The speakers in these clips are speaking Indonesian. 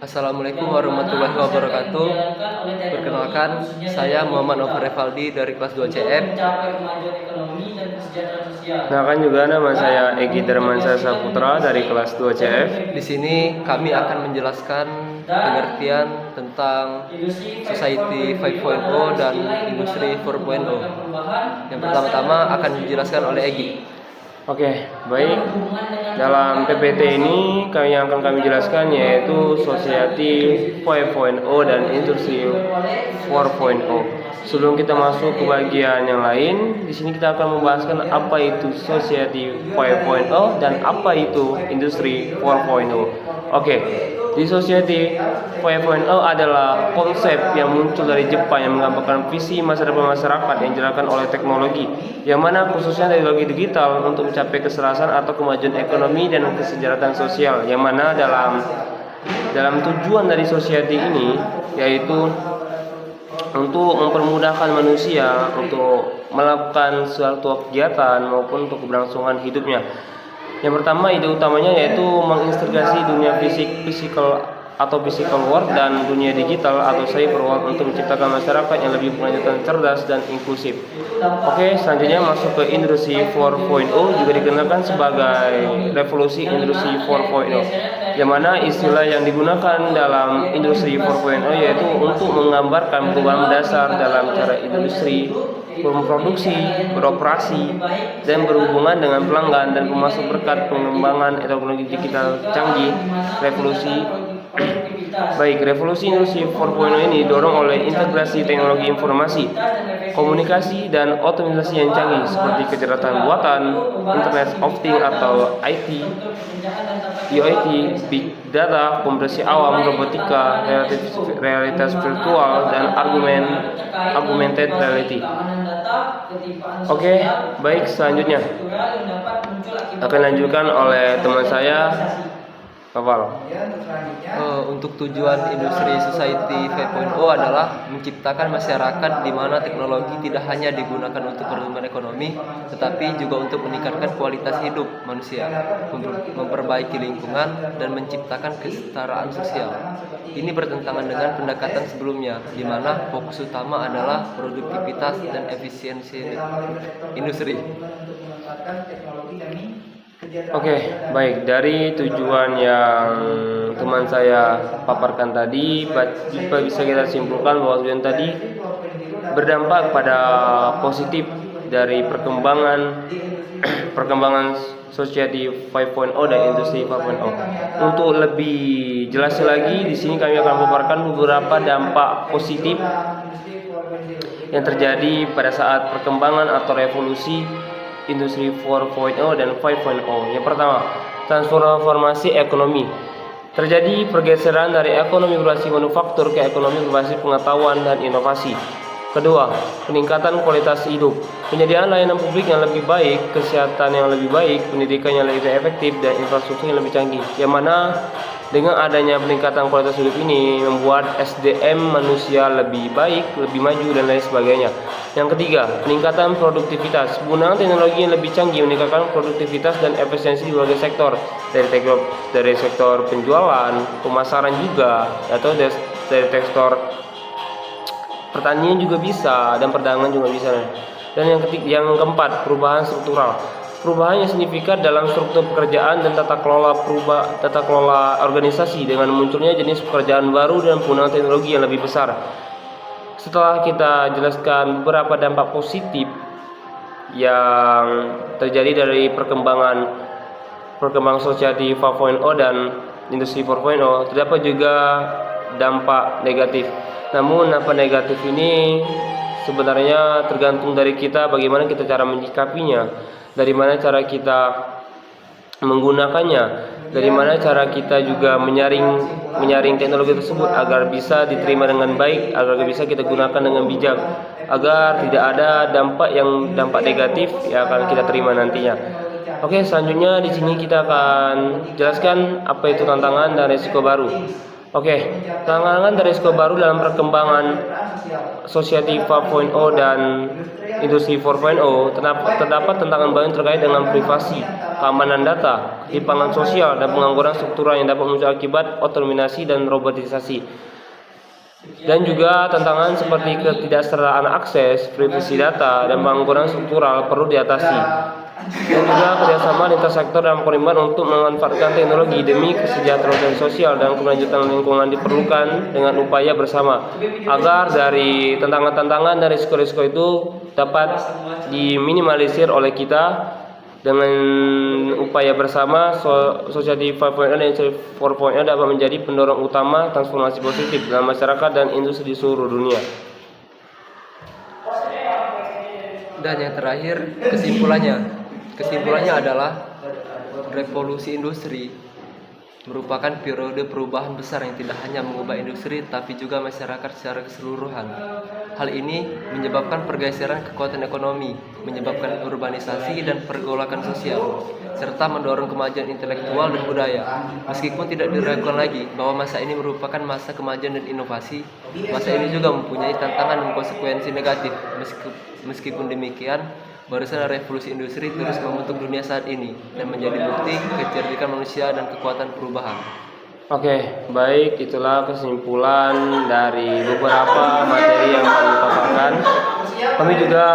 Assalamualaikum warahmatullahi wabarakatuh. Perkenalkan, saya Muhammad Nova Revaldi dari kelas 2 CF. Nah, kan juga nama saya Egi Darmansyah Saputra dari kelas 2 CF. Di sini kami akan menjelaskan pengertian tentang Society 5.0 dan Industri 4.0. Yang pertama-tama akan dijelaskan oleh Egi. Oke, baik. Dalam PPT ini yang akan kami jelaskan yaitu Society 5.0 dan Industri 4.0. Sebelum kita masuk ke bagian yang lain, di sini kita akan membahaskan apa itu Society 5.0 dan apa itu Industri 4.0. Oke, di Society 5.0 adalah konsep yang muncul dari Jepang yang menggambarkan visi masa depan masyarakat yang dijalankan oleh teknologi, yang mana khususnya teknologi digital untuk mencapai keselarasan atau kemajuan ekonomi dan kesejahteraan sosial. Yang mana dalam tujuan dari society ini yaitu untuk mempermudahkan manusia untuk melakukan suatu kegiatan maupun untuk keberlangsungan hidupnya. Yang pertama, ide utamanya yaitu mengintegrasi dunia physical world dan dunia digital atau cyber world untuk menciptakan masyarakat yang lebih berkelanjutan, cerdas dan inklusif. Oke, selanjutnya masuk ke Industri 4.0, juga dikenalkan sebagai revolusi Industri 4.0. Yang mana istilah yang digunakan dalam Industri 4.0 yaitu untuk menggambarkan perubahan mendasar dalam cara industri memproduksi, beroperasi, dan berhubungan dengan pelanggan dan pemasok berkat pengembangan teknologi digital canggih. Revolusi Industri 4.0 ini didorong oleh integrasi teknologi informasi, komunikasi, dan otomatisasi yang canggih seperti kecerdasan buatan, Internet of Things atau IT, IoT, Big Data, komputer awam, robotika, realitas virtual, dan augmented reality. Oke, baik, selanjutnya akan lanjutkan oleh teman saya, Kaval. Untuk tujuan Industri Society 5.0 adalah menciptakan masyarakat di mana teknologi tidak hanya digunakan untuk pertumbuhan ekonomi, tetapi juga untuk meningkatkan kualitas hidup manusia, memperbaiki lingkungan, dan menciptakan kesetaraan sosial. Ini bertentangan dengan pendekatan sebelumnya, di mana fokus utama adalah produktivitas dan efisiensi industri. Oke, baik. Dari tujuan yang teman saya paparkan tadi, bisa kita simpulkan bahwa tujuan tadi berdampak pada positif dari perkembangan Society 5.0 dan Industri 4.0. Untuk lebih jelasnya lagi, di sini kami akan memaparkan beberapa dampak positif yang terjadi pada saat perkembangan atau revolusi Industri 4.0 dan 5.0. Yang pertama, transformasi ekonomi. Terjadi pergeseran dari ekonomi berbasis manufaktur ke ekonomi berbasis pengetahuan dan inovasi. Kedua, peningkatan kualitas hidup. Penyediaan layanan publik yang lebih baik, kesehatan yang lebih baik, pendidikan yang lebih efektif, dan infrastruktur yang lebih canggih. Yang mana dengan adanya peningkatan kualitas hidup ini membuat SDM manusia lebih baik, lebih maju, dan lain sebagainya. Yang ketiga, peningkatan produktivitas. Penggunaan teknologi yang lebih canggih meningkatkan produktivitas dan efisiensi di berbagai sektor, dari sektor penjualan, pemasaran juga, atau dari sektor pertanian juga bisa, dan perdagangan juga bisa. Dan yang keempat, perubahan struktural. Perubahan yang signifikan dalam struktur pekerjaan dan tata kelola organisasi dengan munculnya jenis pekerjaan baru dan penggunaan teknologi yang lebih besar. Setelah kita jelaskan beberapa dampak positif yang terjadi dari perkembangan Society 4.0 dan Industri 4.0, terdapat juga dampak negatif. Namun dampak negatif ini sebenarnya tergantung dari kita, bagaimana kita cara menyikapinya, dari mana cara kita menggunakannya, dari mana cara kita juga menyaring teknologi tersebut agar bisa diterima dengan baik, agar bisa kita gunakan dengan bijak, agar tidak ada dampak negatif yang akan kita terima nantinya. Oke, selanjutnya di sini kita akan jelaskan apa itu tantangan dan risiko baru. Oke, tantangan dan risiko baru dalam perkembangan Society 5.0 dan Industri 4.0 terdapat tantangan baru terkait dengan privasi, keamanan data, ketimpangan sosial, dan pengangguran struktural yang dapat muncul akibat otomatisasi dan robotisasi. Dan juga tantangan seperti ketidaksertaan akses, privasi data, dan pengangguran struktural perlu diatasi. Dan juga kerjasama lintas sektor dan komitmen untuk memanfaatkan teknologi demi kesejahteraan sosial dan kelanjutan lingkungan diperlukan dengan upaya bersama agar dari tantangan-tantangan dan risiko-risiko itu dapat diminimalisir oleh kita dengan upaya bersama. Society 5.0 dan Industry 4.0 dapat menjadi pendorong utama transformasi positif dalam masyarakat dan industri di seluruh dunia. Dan yang terakhir, kesimpulannya adalah revolusi industri merupakan periode perubahan besar yang tidak hanya mengubah industri tapi juga masyarakat secara keseluruhan. Hal ini menyebabkan pergeseran kekuatan ekonomi, menyebabkan urbanisasi dan pergolakan sosial, serta mendorong kemajuan intelektual dan budaya. Meskipun tidak diragukan lagi bahwa masa ini merupakan masa kemajuan dan inovasi, masa ini juga mempunyai tantangan dan konsekuensi negatif. Meskipun demikian, barisan revolusi industri terus membentuk dunia saat ini dan menjadi bukti kecerdikan manusia dan kekuatan perubahan. Oke, baik, itulah kesimpulan dari beberapa materi yang kami paparkan. Kami juga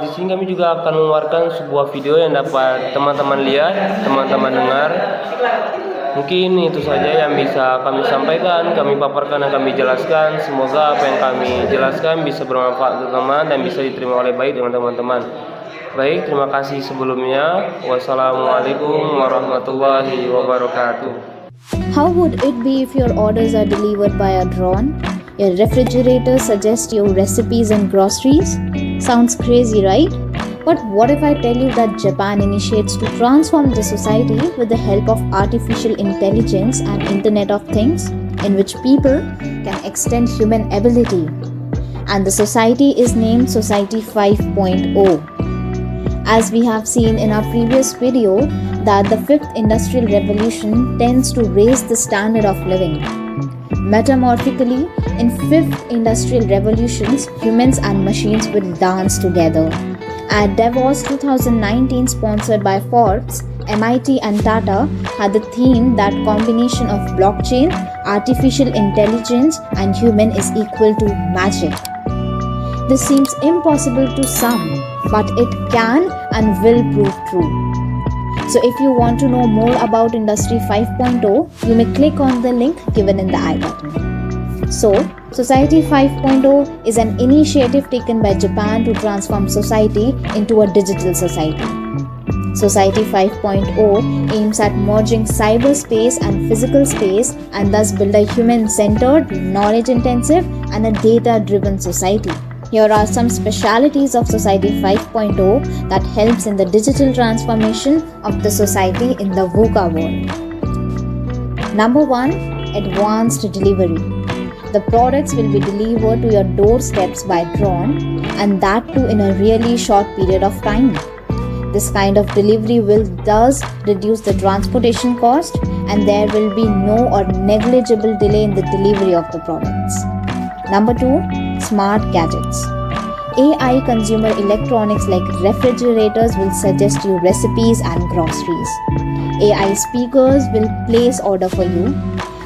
di sini kami juga akan mengeluarkan sebuah video yang dapat teman-teman lihat, teman-teman dengar. Mungkin itu saja yang bisa kami sampaikan, kami paparkan dan kami jelaskan. Semoga apa yang kami jelaskan bisa bermanfaat untuk teman dan bisa diterima oleh baik dengan teman-teman. Baik, terima kasih sebelumnya. Wassalamualaikum warahmatullahi wabarakatuh. How would it be if your orders are delivered by a drone? Your refrigerator suggests your recipes and groceries? Sounds crazy, right? But what if I tell you that Japan initiates to transform the society with the help of artificial intelligence and Internet of Things, in which people can extend human ability? And the society is named Society 5.0. As we have seen in our previous video, that the fifth industrial revolution tends to raise the standard of living. Metamorphically, in fifth industrial revolutions, humans and machines will dance together. At Davos 2019, sponsored by Forbes, MIT and Tata had the theme that combination of blockchain, artificial intelligence and human is equal to magic. This seems impossible to some, but it can and will prove true. So if you want to know more about Industry 5.0, you may click on the link given in the I button. So, Society 5.0 is an initiative taken by Japan to transform society into a digital society. Society 5.0 aims at merging cyberspace and physical space and thus build a human-centered, knowledge-intensive and a data-driven society. Here are some specialities of Society 5.0 that helps in the digital transformation of the society in the VUCA world. Number 1. Advanced delivery. The products will be delivered to your doorsteps by drone, and that too in a really short period of time. This kind of delivery will thus reduce the transportation cost, and there will be no or negligible delay in the delivery of the products. Number 2. Smart gadgets. AI consumer electronics like refrigerators will suggest you recipes and groceries. AI speakers will place order for you,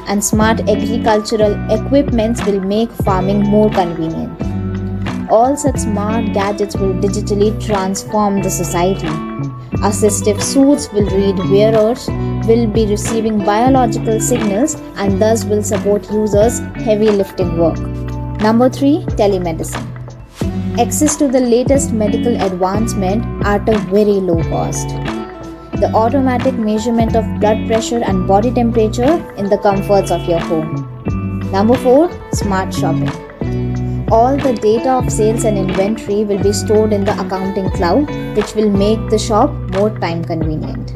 and smart agricultural equipments will make farming more convenient. All such smart gadgets will digitally transform the society. Assistive suits will read wearers, will be receiving biological signals and thus will support users' heavy lifting work. Number 3. Telemedicine. Access to the latest medical advancement at a very low cost. The automatic measurement of blood pressure and body temperature in the comforts of your home. Number 4. Smart shopping. All the data of sales and inventory will be stored in the accounting cloud, which will make the shop more time convenient.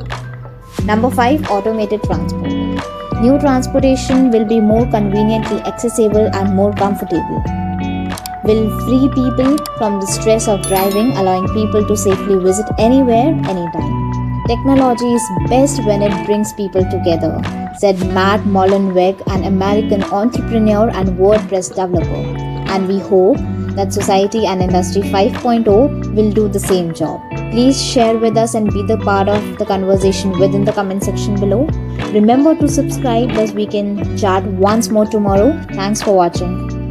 Number 5. Automated transport. New transportation will be more conveniently accessible and more comfortable. Will free people from the stress of driving, allowing people to safely visit anywhere, anytime. Technology is best when it brings people together. said Matt Mullenweg, an American entrepreneur and WordPress developer. And we hope that Society and Industry 5.0 will do the same job. Please share with us and be the part of the conversation within the comment section below. Remember to subscribe as we can chat once more tomorrow. Thanks for watching.